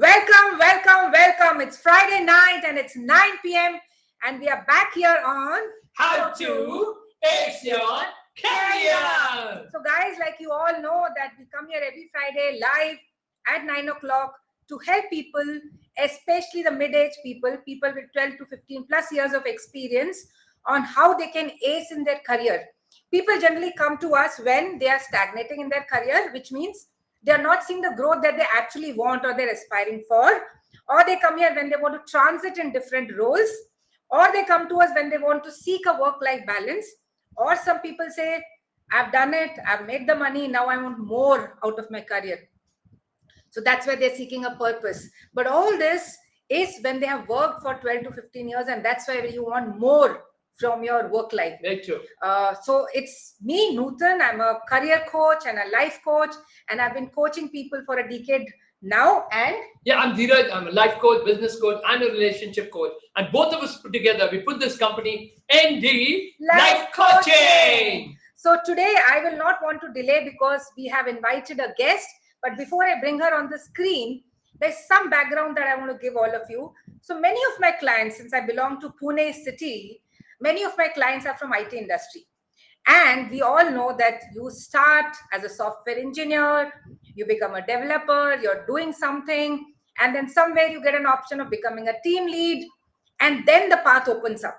Welcome, welcome, welcome. It's Friday night and it's 9 p.m. and we are back here on How to Ace Your Career. So, guys, like you all know that we come here every Friday live at 9 o'clock to help people, especially the mid-age people with 12 to 15 plus years of experience on how they can ace in their career. People generally come to us when they are stagnating in their career, which means they are not seeing the growth that they actually want or they're aspiring for, or they come here when they want to transit in different roles, or they come to us when they want to seek a work-life balance, or some people say, I've done it, I've made the money, now I want more out of my career. So that's why they're seeking a purpose. But all this is when they have worked for 12 to 15 years, and that's why you want more from your work life. Very true. So it's me, Nutan. I'm a career coach and a life coach, and I've been coaching people for a decade now. And yeah, I'm Dheeraj. I'm a life coach, business coach, and a relationship coach. And both of us put together, we put this company ND Life Coaching. So today I will not want to delay because we have invited a guest. But before I bring her on the screen, there's some background that I want to give all of you. So many of my clients, since I belong to Pune city, many of my clients are from IT industry. And we all know that you start as a software engineer, you become a developer, you're doing something, and then somewhere you get an option of becoming a team lead, and then the path opens up.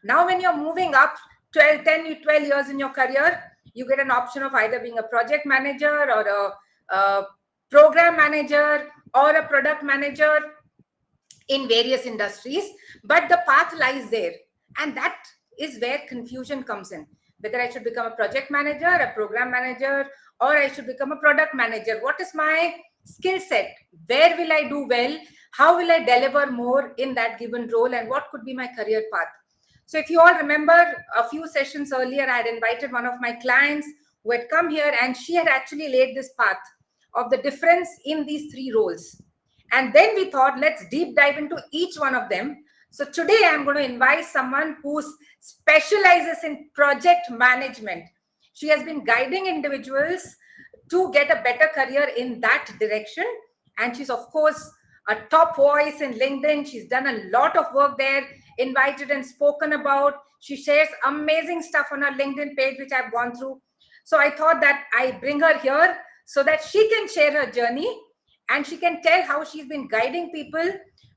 Now, when you're moving up 10 12 years in your career, you get an option of either being a project manager or a program manager or a product manager in various industries, but the path lies there. And that is where confusion comes in. Whether I should become a project manager, a program manager, or I should become a product manager. What is my skill set? Where will I do well? How will I deliver more in that given role? And what could be my career path? So if you all remember a few sessions earlier, I had invited one of my clients who had come here, and she had actually laid this path of the difference in these three roles. And then we thought, let's deep dive into each one of them. So today I'm going to invite someone who specializes in project management. She has been guiding individuals to get a better career in that direction. And she's, of course, a top voice in LinkedIn. She's done a lot of work there, invited and spoken about. She shares amazing stuff on her LinkedIn page, which I've gone through. So I thought that I bring her here so that she can share her journey and she can tell how she's been guiding people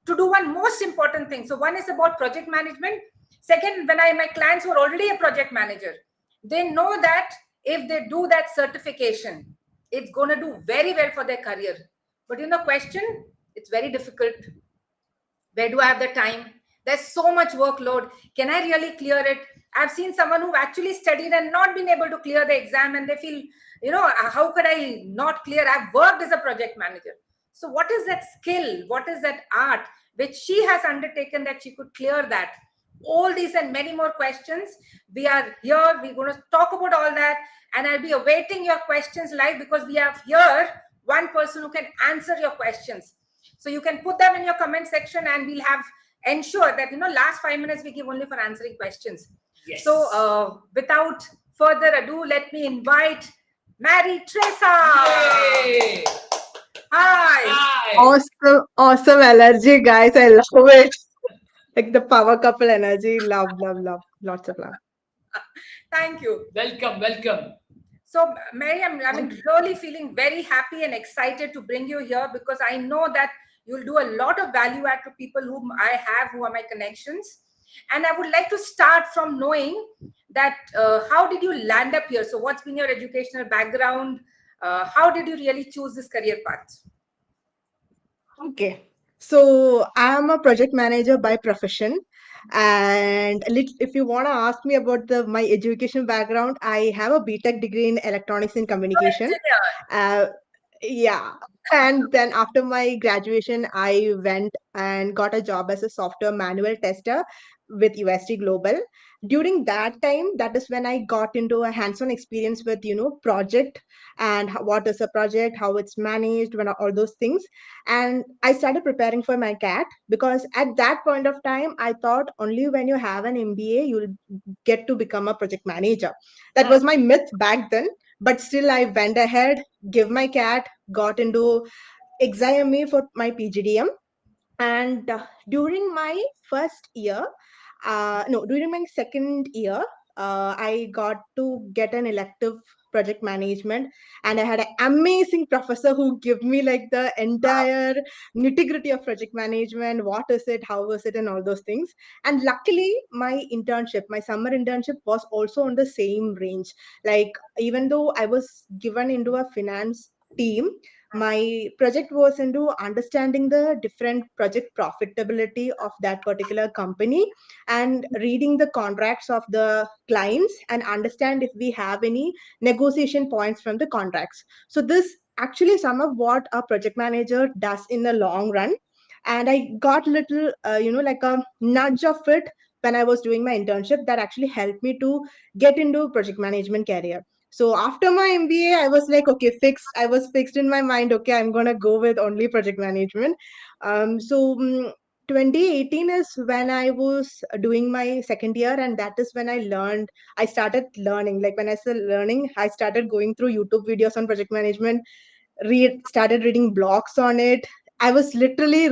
to do one most important thing. So one is about project management. Second, when my clients who are already a project manager, they know that if they do that certification, it's going to do very well for their career. But question, it's very difficult. Where do I have the time? There's so much workload. Can I really clear it? I've seen someone who actually studied and not been able to clear the exam, and they feel, how could I not clear? I've worked as a project manager. So what is that skill? What is that art which she has undertaken that she could clear that? All these and many more questions. We are here. We're going to talk about all that. And I'll be awaiting your questions live because we have here one person who can answer your questions. So you can put them in your comment section and we'll have ensure that, last 5 minutes we give only for answering questions. Yes. So without further ado, let me invite Mary Tressa. Yay. Hi. Awesome energy, guys. I love it. Like the power couple energy. Love. Lots of love. Thank you. Welcome. So, Mary, I'm really feeling very happy and excited to bring you here because I know that you'll do a lot of value add to people whom I have, who are my connections. And I would like to start from knowing that how did you land up here? So what's been your educational background? How did you really choose this career path? Okay. So I'm a project manager by profession. And if you want to ask me about my education background, I have a BTech degree in electronics and communication. Yeah. And then after my graduation, I went and got a job as a software manual tester with UST Global. During that time, that is when I got into a hands-on experience with, project and what is a project, how it's managed, when all those things. And I started preparing for my CAT because at that point of time, I thought only when you have an MBA, you'll get to become a project manager. That was my myth back then. But still, I went ahead, give my CAT, got into exam for my PGDM. And during my first year, no, during my second year, I got to get an elective project management, and I had an amazing professor who gave me like the entire nitty gritty of project management. What is it? How is it? And all those things. And luckily, my internship, my summer internship, was also on the same range. Like, even though I was given into a finance team, my project was into understanding the different project profitability of that particular company, and reading the contracts of the clients and understand if we have any negotiation points from the contracts. So this actually some of what a project manager does in the long run. And I got little like a nudge of it when I was doing my internship, that actually helped me to get into project management career. So after my MBA, I was like, okay, fixed. I was fixed in my mind. Okay, I'm gonna go with only project management. So 2018 is when I was doing my second year, and that is when I started learning. Like, when I said learning, I started going through YouTube videos on project management, started reading blogs on it. I was literally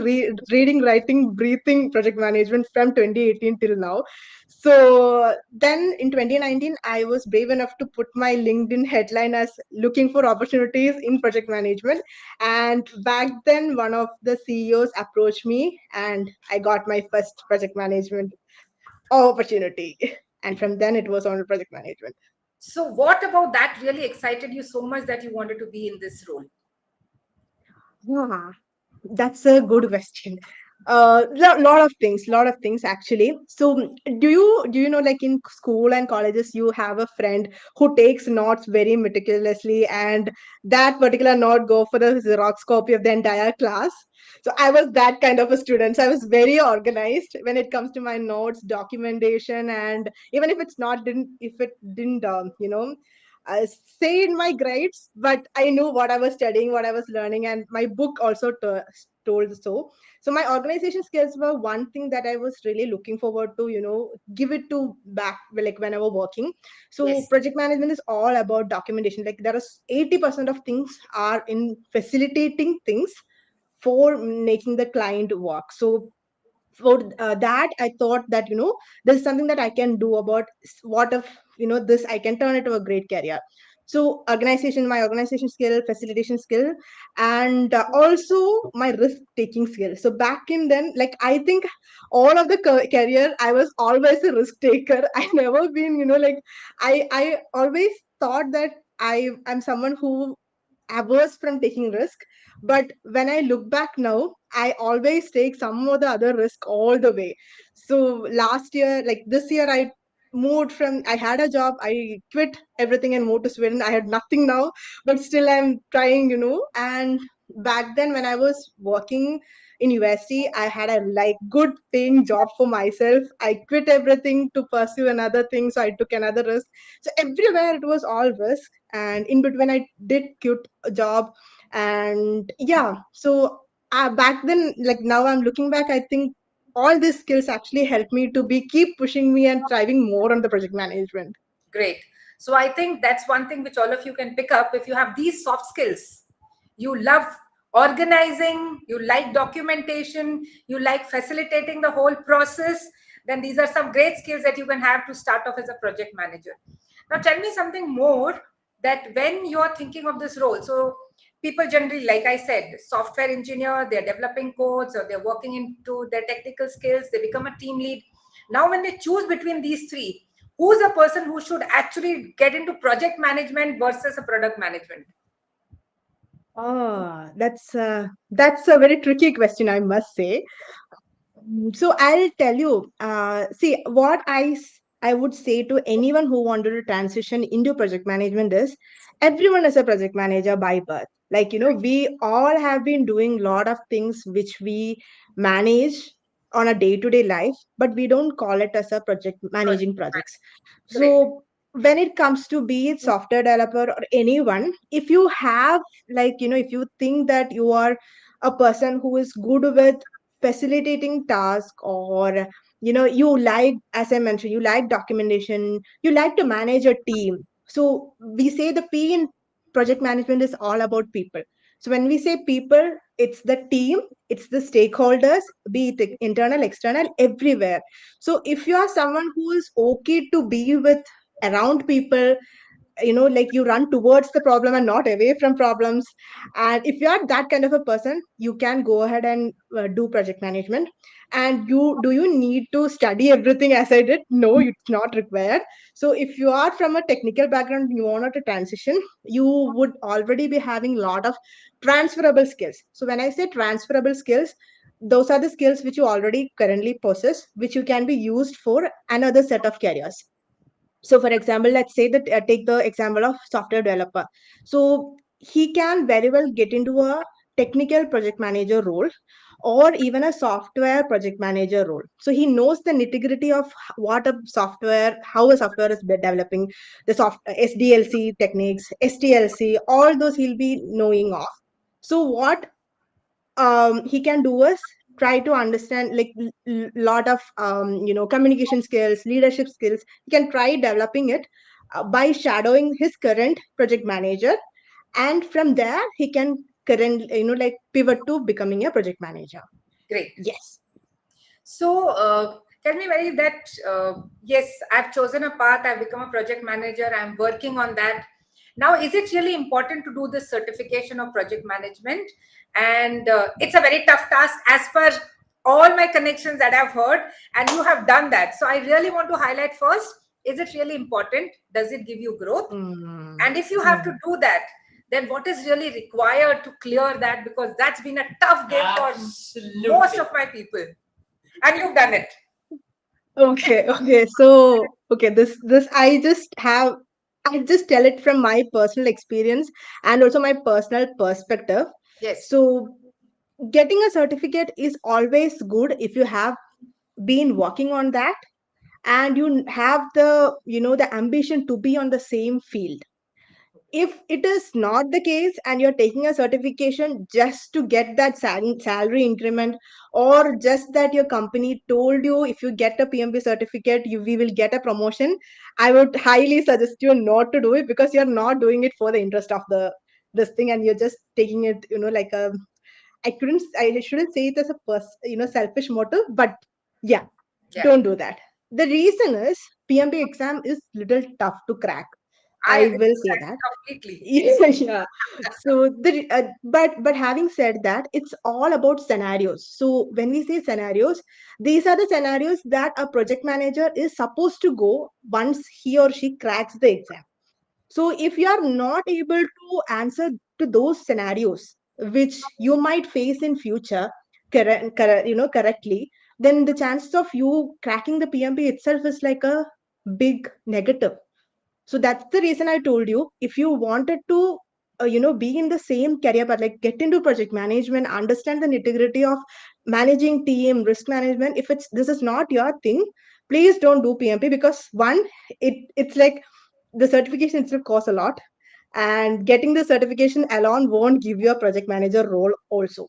reading, writing, breathing project management from 2018 till now. So then in 2019, I was brave enough to put my LinkedIn headline as looking for opportunities in project management. And back then, one of the CEOs approached me, and I got my first project management opportunity. And from then, it was on project management. So, what about that really excited you so much that you wanted to be in this role? Ah, that's a good question. Lot of things actually. So, do you know, like in school and colleges, you have a friend who takes notes very meticulously, and that particular note go for the Xerox copy of the entire class. So I was that kind of a student. So I was very organized when it comes to my notes, documentation, and even if it didn't, say in my grades, but I knew what I was studying, what I was learning, and my book also told so. So my organization skills were one thing that I was really looking forward to, give it to back, like when I was working. So Yes. project management is all about documentation. Like, there is 80% of things are in facilitating things for making the client work. So for that, I thought that there's something that I can do about what if this I can turn it into a great career. So my organization skill, facilitation skill, and also my risk taking skill. So back in then, like, I think all of the career, I was always a risk taker. I never been, like, I always thought that I'm someone who averse from taking risk. But when I look back now, I always take some or the other risk all the way. So last year, like this year, I had a job, I quit everything and moved to Sweden. I had nothing now, but still I'm trying, and back then when I was working in USC, I had a like good paying job for myself. I quit everything to pursue another thing, so I took another risk. So everywhere it was all risk, and in between I did quit a job. And yeah, so back then, like, now I'm looking back, I think all these skills actually helped me to be keep pushing me and thriving more on the project management. Great. So I think that's one thing which all of you can pick up. If you have these soft skills, you love organizing, you like documentation, you like facilitating the whole process, then these are some great skills that you can have to start off as a project manager. Now, tell me something more, that when you're thinking of this role, so people generally, like I said, software engineer, they're developing codes or they're working into their technical skills, they become a team lead. Now, when they choose between these three, who's a person who should actually get into project management versus a product management? That's a very tricky question, I must say. So I'll tell you. See, what I would say to anyone who wanted to transition into project management is, everyone is a project manager by birth. Like, we all have been doing a lot of things which we manage on a day-to-day life, but we don't call it as a project Project managing projects. management. Great. So when it comes to be it software developer or anyone, if you have, like, if you think that you are a person who is good with facilitating task, or you like, as I mentioned, you like documentation, you like to manage a team. So we say the P in project management is all about people. So when we say people, it's the team, it's the stakeholders, be it internal, external, everywhere. So if you are someone who is okay to be with around people, like you run towards the problem and not away from problems, and if you are that kind of a person, you can go ahead and do project management. And you need to study everything as I did? No, it's not required. So if you are from a technical background, you want to transition, you would already be having a lot of transferable skills. So when I say transferable skills, those are the skills which you already currently possess, which you can be used for another set of careers. So for example, let's say that take the example of software developer. So he can very well get into a technical project manager role, or even a software project manager role. So he knows the nitty gritty of what a software, how a software is developing, the soft SDLC techniques, STLC, all those he'll be knowing of. So what he can do is try to understand, like, lot of communication skills, leadership skills. He can try developing it by shadowing his current project manager, and from there he can current like pivot to becoming a project manager. Great. Yes. So, tell me, Mary, that yes, I've chosen a path, I've become a project manager, I'm working on that. Now, is it really important to do this certification of project management? And it's a very tough task as per all my connections that I've heard, and you have done that. So, I really want to highlight first, is it really important? Does it give you growth? Mm, And if you have to mm. do that, then what is really required to clear that? Because that's been a tough game for most Absolutely. of my people. And you've done it. Okay, so okay, this I just tell it from my personal experience and also my personal perspective. Yes. So getting a certificate is always good if you have been working on that, and you have the the ambition to be on the same field. If it is not the case and you're taking a certification just to get that salary increment, or just that your company told you if you get a PMP certificate we will get a promotion, I would highly suggest you not to do it, because you're not doing it for the interest of the this thing, and you're just taking it like a, I shouldn't say it as a selfish motive, but yeah, Yeah. don't do that. The reason is PMP exam is little tough to crack. I I agree will with say that that. completely. Yeah. So but having said that, it's all about scenarios. So when we say scenarios, these are the scenarios that a project manager is supposed to go once he or she cracks the exam. So if you are not able to answer to those scenarios which you might face in future, correctly, then the chances of you cracking the PMP itself is like a big negative. So that's the reason I told you, if you wanted to be in the same career but like get into project management, understand the nitty-gritty of managing team, risk management, if it's this is not your thing, please don't do PMP. Because one, it's like the certification itself costs a lot, and getting the certification alone won't give you a project manager role also.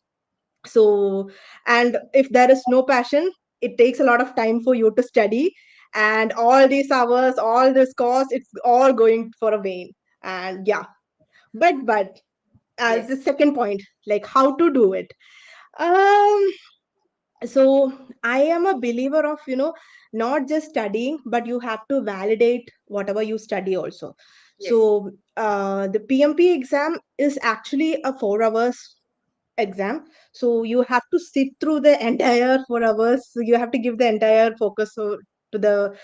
So, and if there is no passion, it takes a lot of time for you to study, and all these hours, all this cost, it's all going for a vain. And yeah, but as Yes. the second point, like how to do it. um so I am a believer of not just studying, but you have to validate whatever you study also. Yes. So the PMP exam is actually a 4 hours exam. So you have to sit through the entire 4 hours. So you have to give the entire focus to the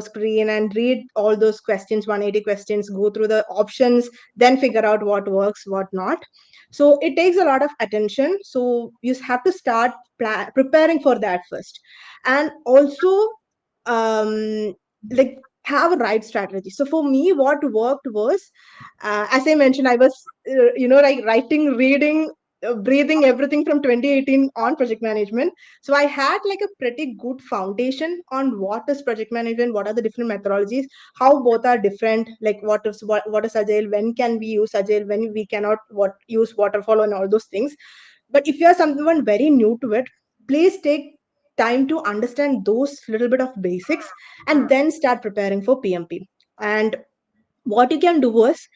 screen and read all those questions, 180 questions, go through the options, then figure out what works, what not. So it takes a lot of attention. So you have to start preparing for that first, and also like have a right strategy. So for me, what worked was, as I mentioned, I was like writing, reading, breathing everything from 2018 on project management. So I had like a pretty good foundation on what is project management, what are the different methodologies, how both are different, like what is agile, when can we use agile, when we cannot what use waterfall, and all those things. But if you are someone very new to it, please take time to understand those little bit of basics, and then start preparing for PMP. And what you can do is,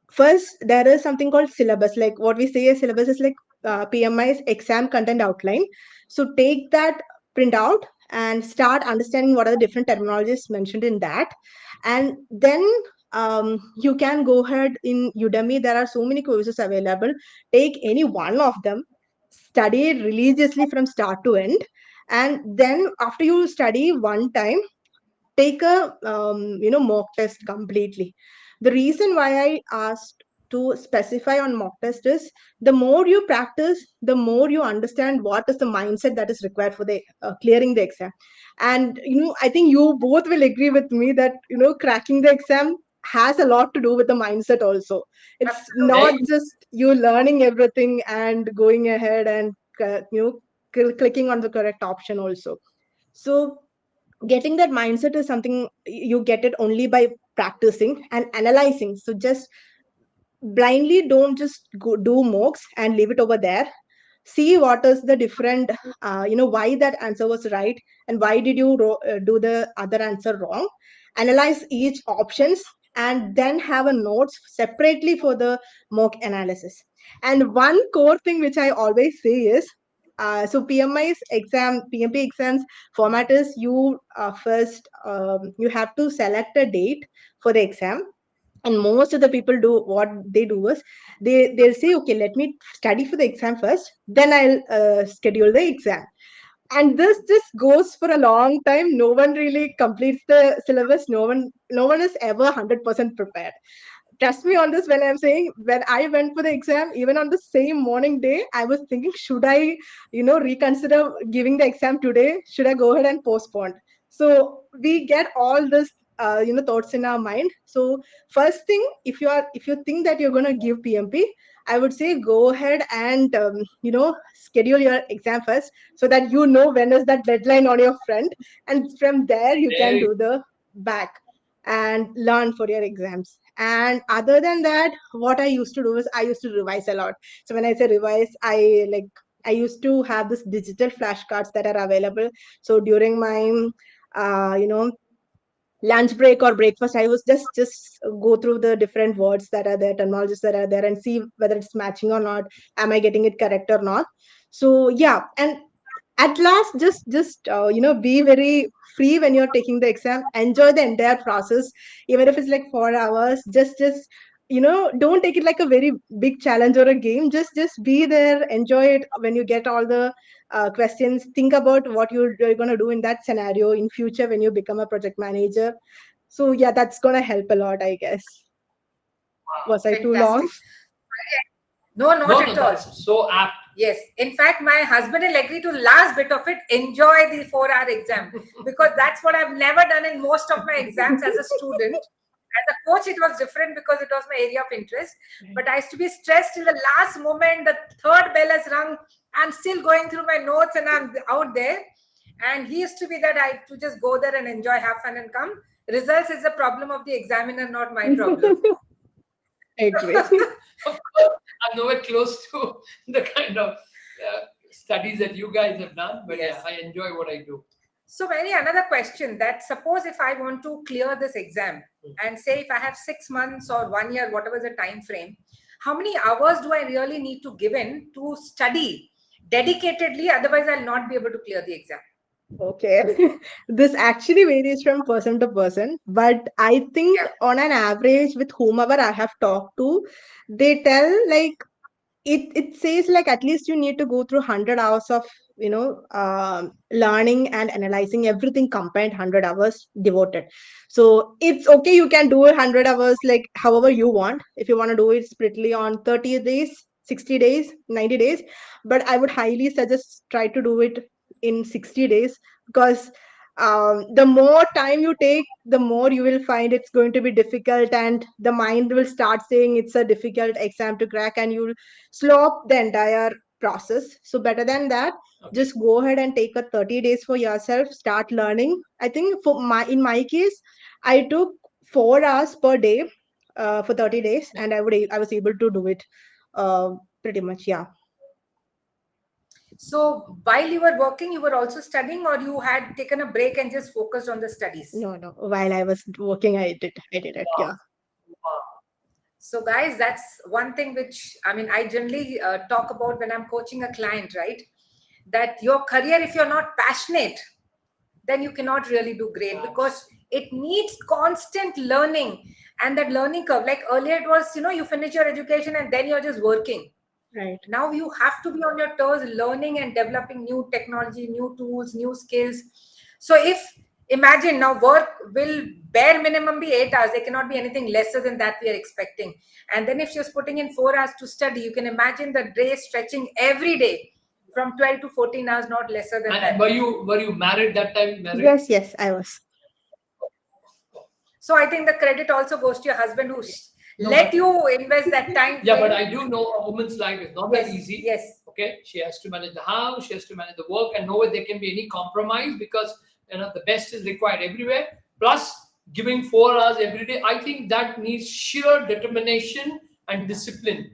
first there is something called syllabus. Like what we say as syllabus is like PMI's exam content outline. So take that printout and start understanding what are the different terminologies mentioned in that. And then you can go ahead in Udemy. There are so many courses available. Take any one of them, study it religiously from start to end. And then after you study one time, take a mock test completely. The reason why I asked to specify on mock test is the more you practice, the more you understand what is the mindset that is required for the clearing the exam. And I think you both will agree with me that cracking the exam has a lot to do with the mindset also. It's not Absolutely. Right? just you learning everything and going ahead and clicking on the correct option also. So getting that mindset is something you get it only by practicing and analyzing. So just blindly don't just go do mocks and leave it over there. See what is the different why that answer was right and why did you do the other answer wrong. Analyze each options and then have a notes separately for the mock analysis. And one core thing which I always say is so PMI's exam PMP exams format is you first you have to select a date for the exam. And most of the people do what they do is they'll say, okay, let me study for the exam first, then I'll schedule the exam. And this just goes for a long time. No one really completes the syllabus. No one is ever 100% prepared. Trust me on this when I'm saying, when I went for the exam, even on the same morning day, I was thinking, should I reconsider giving the exam today? Should I go ahead and postpone? So we get all this thoughts in our mind. So first thing, if you think that you're going to give PMP, I would say go ahead and schedule your exam first, so that when is that deadline on your front, and from there you can Very do the back and learn for your exams. And other than that, what I used to do is I used to revise a lot. So when I say revise, I used to have this digital flashcards that are available. So during my uh, you know lunch break or breakfast, I was just go through the different words that are there, terminologies that are there, and see whether it's matching or not. Am I getting it correct or not? So yeah. And at last, just be very free when you're taking the exam. Enjoy the entire process, even if it's like 4 hours. Just don't take it like a very big challenge or a game. Just be there, enjoy it. When you get all the questions, think about what you're going to do in that scenario in future when you become a project manager. So yeah, that's going to help a lot, I guess. Was I too long? Fantastic. No, not no, at all. that's so apt. Yes. In fact, my husband will agree to last bit of it. Enjoy the 4-hour exam, because that's what I've never done in most of my exams as a student. As a coach, it was different because it was my area of interest. But I used to be stressed in the last moment. The third bell has rung. I'm still going through my notes and I'm out there. And he used to be that I have to just go there and enjoy, have fun, and come. Results is the problem of the examiner, not my problem. Agree. Of course, I'm nowhere close to the kind of studies that you guys have done, but Yes. yeah, I enjoy what I do. So, Mary, another question, that suppose if I want to clear this exam and say if I have 6 months or 1 year, whatever is the time frame, how many hours do I really need to give in to study dedicatedly? Otherwise, I'll not be able to clear the exam. Okay. This actually varies from person to person, but I think Yeah. on an average, with whomever I have talked to, they tell like it says like at least you need to go through 100 hours of learning and analyzing everything combined, 100 hours devoted. So it's okay, you can do 100 hours like however you want. If you want to do it splitly on 30 days, 60 days, 90 days, but I would highly suggest try to do it in 60 days, because the more time you take, the more you will find it's going to be difficult, and the mind will start saying it's a difficult exam to crack, and you'll slow up the entire process. So better than that, Okay. just go ahead and take a 30 days for yourself, start learning. I think in my case, I took 4 hours per day for 30 days, and I was able to do it pretty much. Yeah. So, while you were working, you were also studying, or you had taken a break and just focused on the studies? No, while I was working, I did it. Yeah. Wow. So, guys, that's one thing which I mean, I generally talk about when I'm coaching a client, right? That your career, if you're not passionate, then you cannot really do great because it needs constant learning and that learning curve. Like earlier, it was, you finish your education and then you're just working. Right. Now you have to be on your toes, learning and developing new technology, new tools, new skills. So if imagine now work will bare minimum be 8 hours, there cannot be anything lesser than that we are expecting. And then if she's putting in 4 hours to study, you can imagine the day stretching every day from 12 to 14 hours, not lesser than that. And were you married that time? Married? Yes, I was. So I think the credit also goes to your husband who No, let but- you invest that time. Yeah, for but you. I do know a woman's life is not Yes, that easy. yes. Okay, she has to manage the house, she has to manage the work, and nowhere there can be any compromise because the best is required everywhere. Plus, giving 4 hours every day, I think that needs sheer determination and discipline.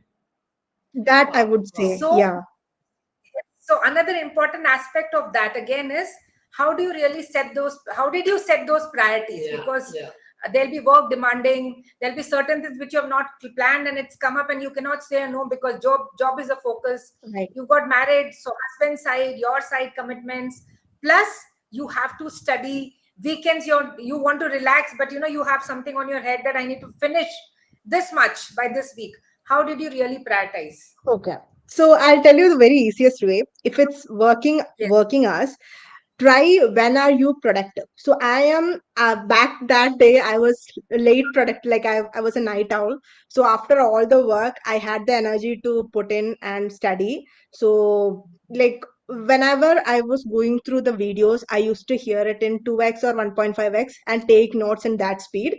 That I would say, So, yeah. so another important aspect of that again is how do you really set those? How did you set those priorities? Yeah, Because yeah. there'll be work demanding, there'll be certain things which you have not planned and it's come up and you cannot say no because job is a focus. Right. You got married, so husband side, your side commitments, plus you have to study. Weekends you want to relax, but you have something on your head that I need to finish this much by this week. How did you really prioritize? Okay. So I'll tell you the very easiest way. If it's Yes. working hours, try when are you productive. So I am back that day I was late productive, like I was a night owl. So after all the work I had the energy to put in and study. So like whenever I was going through the videos I used to hear it in 2x or 1.5x and take notes in that speed.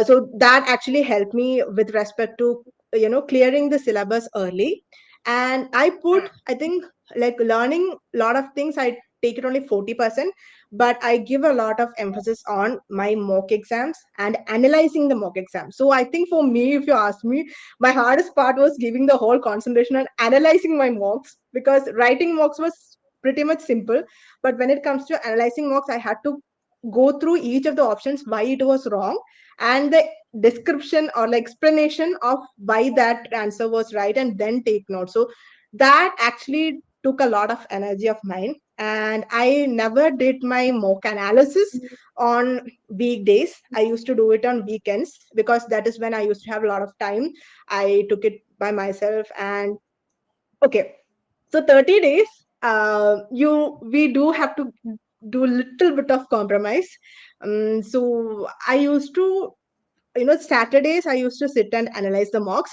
So that actually helped me with respect to clearing the syllabus early. And I think like learning a lot of things I take it only 40%, but I give a lot of emphasis on my mock exams and analyzing the mock exams. So I think for me, if you ask me, my hardest part was giving the whole concentration on analyzing my mocks, because writing mocks was pretty much simple. But when it comes to analyzing mocks, I had to go through each of the options, why it was wrong, and the description or like explanation of why that answer was right, and then take notes. So that actually took a lot of energy of mine, and I never did my mock analysis on weekdays. I used to do it on weekends because that is when I used to have a lot of time. I took it by myself. And okay, so 30 days, we do have to do a little bit of compromise. So I used to, Saturdays I used to sit and analyze the mocks.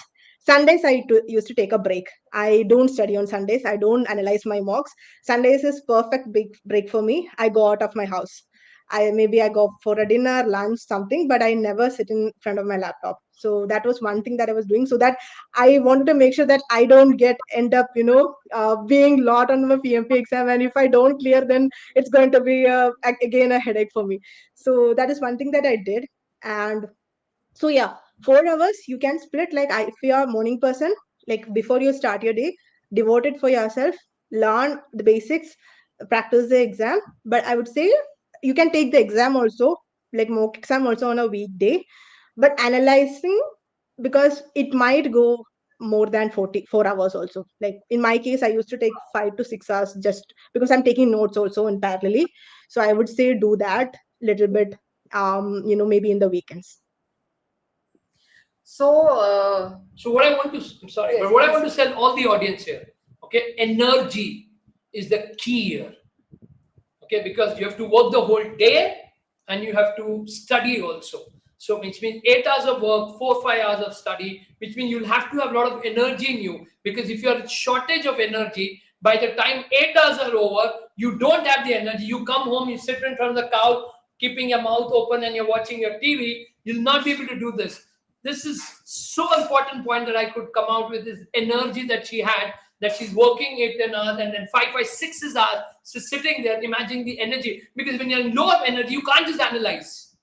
Sundays used to take a break. I don't study on Sundays, I don't analyze my mocks. Sundays is perfect big break for me. I go out of my house. I go for a dinner, lunch, something, but I never sit in front of my laptop. So that was one thing that I was doing, so that I wanted to make sure that I don't end up being lot on my PMP exam, and if I don't clear, then it's going to be again a headache for me. So that is one thing that I did. And so yeah, 4 hours you can split, like if you are a morning person, like before you start your day, devote it for yourself, learn the basics, practice the exam. But I would say you can take the exam also, like mock exam also on a weekday, but analyzing, because it might go more than 44 hours also. Like in my case I used to take 5 to 6 hours just because I'm taking notes also in parallelly. So I would say do that little bit, maybe in the weekends. So, what I want to, I'm sorry, yes, but what I yes. want to tell all the audience here, okay, energy is the key here. Okay, because you have to work the whole day and you have to study also. So which means 8 hours of work, 4 5 hours of study, which means you'll have to have a lot of energy in you. Because if you're in shortage of energy, by the time 8 hours are over, you don't have the energy. You come home, you sit in front of the couch, keeping your mouth open and you're watching your TV, you'll not be able to do this. This is so important point that I could come out with, this energy that she had, that she's working 8 10 hours and then 5 5 6 hours, so sitting there, imagining the energy. Because when you're low of energy, you can't just analyze.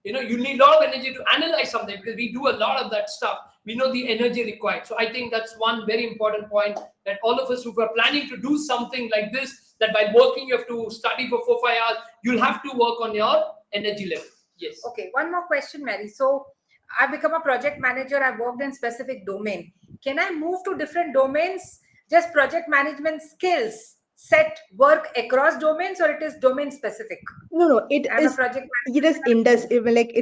You need a lot of energy to analyze something, because we do a lot of that stuff. We know the energy required. So I think that's one very important point, that all of us who are planning to do something like this, that by working you have to study for 4 5 hours, you'll have to work on your energy level. Yes. Okay, one more question, Mary. So I've become a project manager, I've worked in specific domain. Can I move to different domains? Just project management skills set work across domains, or it is domain specific? No, no, I'm a project it manager. is even like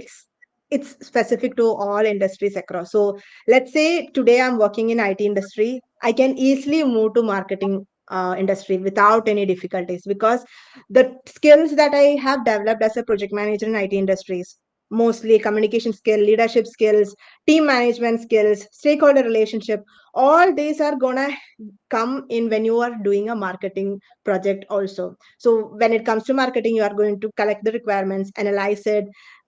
it's specific to all industries across. So let's say today I'm working in IT industry, I can easily move to marketing industry without any difficulties, because the skills that I have developed as a project manager in IT industries, mostly communication skill, leadership skills, team management skills, stakeholder relationship, all these are gonna come in when you are doing a marketing project also. So when it comes to marketing, you are going to collect the requirements, analyze it,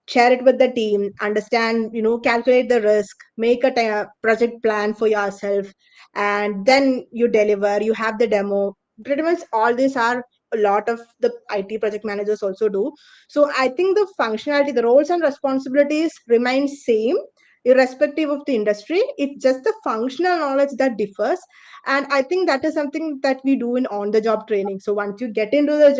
share it with the team, understand, calculate the risk, make a project plan for yourself, and then you deliver, you have the demo. Pretty much all these are a lot of the IT project managers also do. So I think the functionality, the roles and responsibilities remain same irrespective of the industry. It's just the functional knowledge that differs, and I think that is something that we do in on the job training. So once you get into the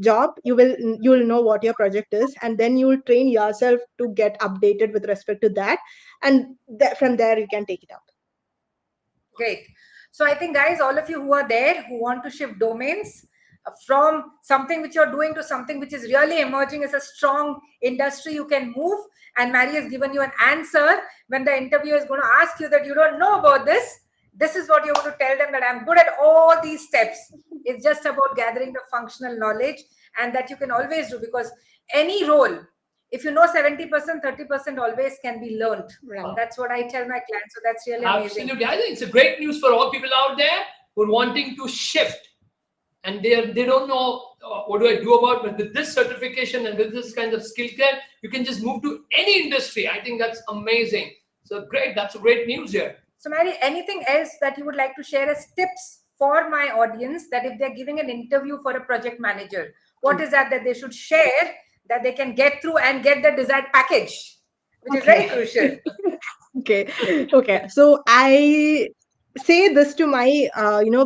job, you will know what your project is, and then you will train yourself to get updated with respect to that, and from there you can take it up. Great. So I think, guys, all of you who are there who want to shift domains from something which you're doing to something which is really emerging as a strong industry, you can move. And Mary has given you an answer when the interviewer is going to ask you that you don't know about this. This is what you're going to tell them, that I'm good at all these steps. It's just about gathering the functional knowledge, and that you can always do, because any role, if you know 70%, 30% always can be learned. Right. That's what I tell my clients. So that's really amazing. Absolutely. I think it's a great news for all people out there who are wanting to shift, and they don't know what do I do about. But with this certification and with this kind of skill set, you can just move to any industry. I think that's amazing. So great. That's a great news here. So, Mary, anything else that you would like to share as tips for my audience, that if they're giving an interview for a project manager, what is that they should share, that they can get through and get the desired package, which is very Okay. crucial? Okay. So I say this to my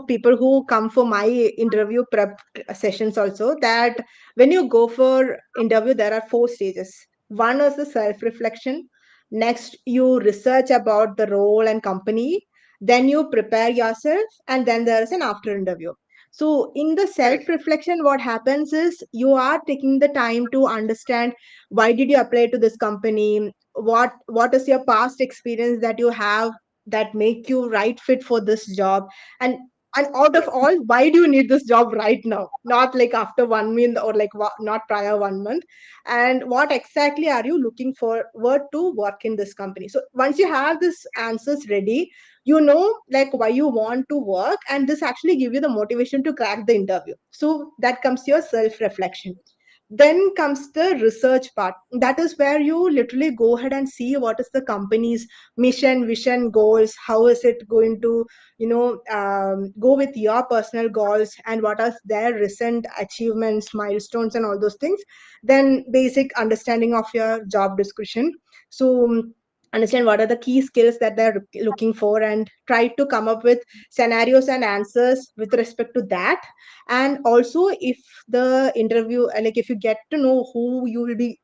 people who come for my interview prep sessions also, that when you go for interview, there are 4 stages. One is the self reflection. Next, you research about the role and company. Then you prepare yourself, and then there is an after interview. So in the self Correct. reflection, what happens is you are taking the time to understand why did you apply to this company, what is your past experience that you have that make you right fit for this job, and out of all, why do you need this job right now, not like after 1 month, or like not prior 1 month, and what exactly are you looking for to work in this company. So once you have these answers ready, like why you want to work, and this actually give you the motivation to crack the interview. So that comes your self reflection. Then comes the research part. That is where you literally go ahead and see what is the company's mission, vision, goals, how is it going to go with your personal goals, and what are their recent achievements, milestones, and all those things. Then basic understanding of your job description. So understand what are the key skills that they're looking for, and try to come up with scenarios and answers with respect to that. And also, if the interview, like if you get to know who you will be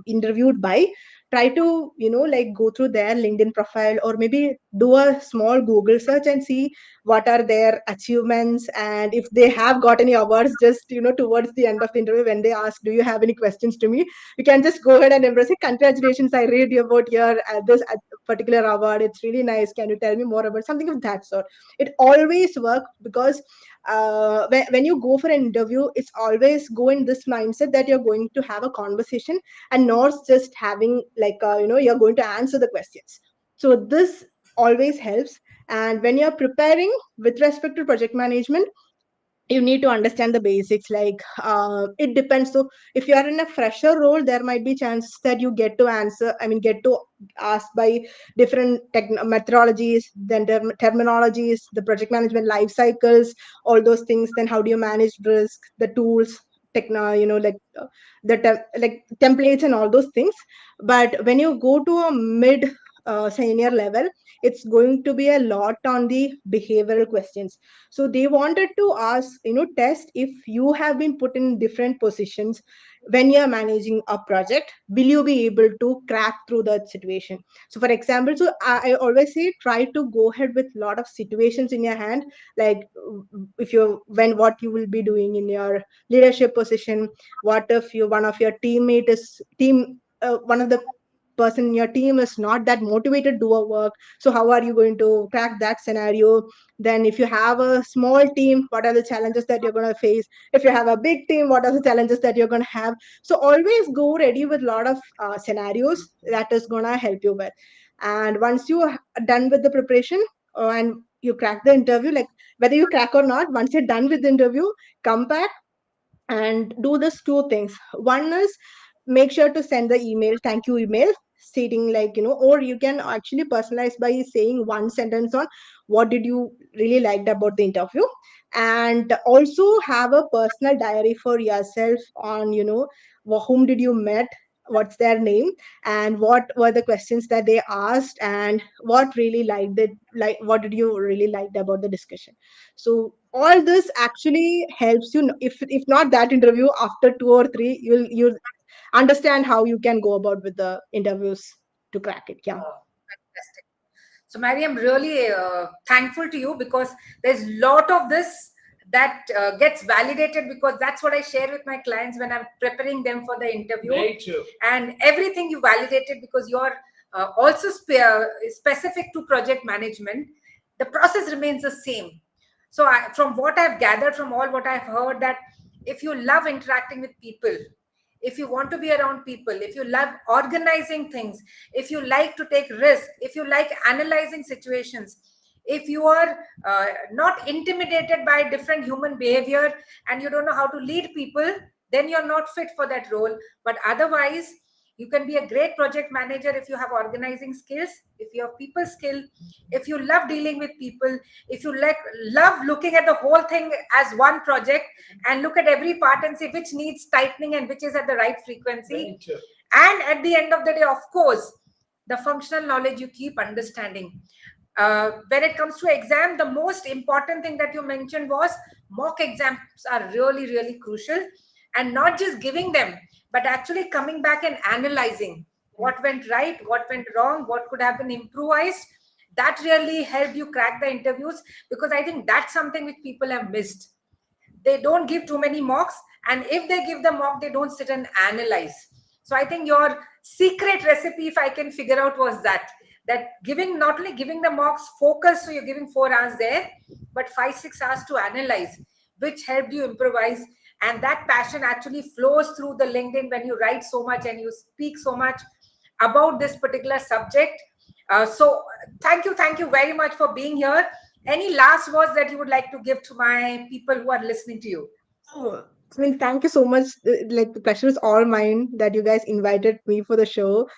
interviewed by, try to like go through their LinkedIn profile, or maybe do a small Google search and see what are their achievements, and if they have got any awards. Just towards the end of the interview, when they ask, do you have any questions to me, you can just go ahead and embrace it. Congratulations, I read about your this particular award, it's really nice, can you tell me more about something of that sort. It always works, because when you go for an interview, it's always go in this mindset that you're going to have a conversation, and not just having like you're going to answer the questions. So this always helps. And when you're preparing with respect to project management, you need to understand the basics, like it depends. So if you are in a fresher role, there might be chances that you get to ask by different methodologies, then terminologies, the project management life cycles, all those things. Then how do you manage risk, the tools, like like templates and all those things. But when you go to a mid senior level, it's going to be a lot on the behavioral questions. So they wanted to ask, test if you have been put in different positions when you are managing a project, will you be able to crack through that situation? So for example, so I always say try to go ahead with a lot of situations in your hand, like if you when what you will be doing in your leadership position. What if you one of your teammate is team one of the person in your team is not that motivated to do a work, so how are you going to crack that scenario? Then if you have a small team, what are the challenges that you're going to face? If you have a big team, what are the challenges that you're going to have? So always go ready with a lot of scenarios that is going to help you with. And once you are done with the preparation, and you crack the interview, like whether you crack or not, once you're done with the interview, come back and do this two things. One is make sure to send the email, thank you email, stating like, or you can actually personalize by saying one sentence on what did you really liked about the interview. And also have a personal diary for yourself on, whom did you met, what's their name, and what were the questions that they asked, and what really liked it, like what did you really liked about the discussion. So all this actually helps you. If not that interview, after two or three, you'll understand how you can go about with the interviews to crack it. Yeah. Fantastic. So, Mary, I'm really thankful to you because there's a lot of this that gets validated, because that's what I share with my clients when I'm preparing them for the interview. Very true. And everything you validated, because you're also specific to project management, the process remains the same. So, from what I've gathered from all what I've heard, that if you love interacting with people, if you want to be around people, if you love organizing things, if you like to take risk, if you like analyzing situations, if you are not intimidated by different human behavior and you don't know how to lead people, then you're not fit for that role. But otherwise, you can be a great project manager if you have organizing skills, if you have people skill, if you love dealing with people, if you love looking at the whole thing as one project and look at every part and say which needs tightening and which is at the right frequency. Very true. And at the end of the day, of course, the functional knowledge you keep understanding. When it comes to exam, the most important thing that you mentioned was mock exams are really, really crucial. And not just giving them, but actually coming back and analyzing what went right, what went wrong, what could have been improvised. That really helped you crack the interviews, because I think that's something which people have missed. They don't give too many mocks, and if they give the mock, they don't sit and analyze. So I think your secret recipe, if I can figure out, was that giving, not only giving the mocks focus, so you're giving 4 hours there, but 5-6 hours to analyze, which helped you improvise. And that passion actually flows through the LinkedIn when you write so much and you speak so much about this particular subject. So thank you very much for being here. Any last words that you would like to give to my people who are listening to you? Oh, I mean, thank you so much. Like the pleasure is all mine that you guys invited me for the show.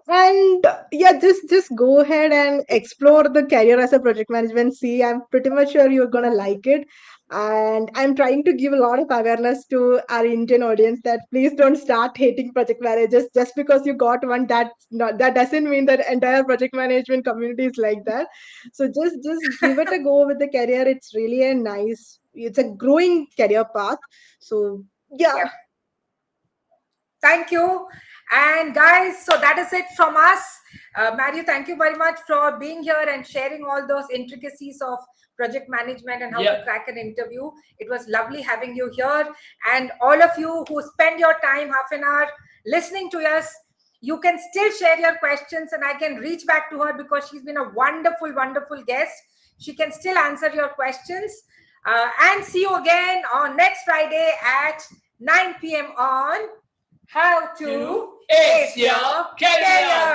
And yeah, just go ahead and explore the career as a project management. See, I'm pretty much sure you're gonna like it. And I'm trying to give a lot of awareness to our Indian audience that please don't start hating project managers just because you got one. That doesn't mean that entire project management community is like that. So just give it a go with the career. It's really a nice. It's a growing career path. So yeah. Yeah. Thank you. And guys, so that is it from us. Mario, thank you very much for being here and sharing all those intricacies of project management and how to crack an interview. It was lovely having you here. And all of you who spend your time, half an hour, listening to us, you can still share your questions and I can reach back to her, because she's been a wonderful, wonderful guest. She can still answer your questions. And see you again on next Friday at 9 p.m. on How to Ace Your Career.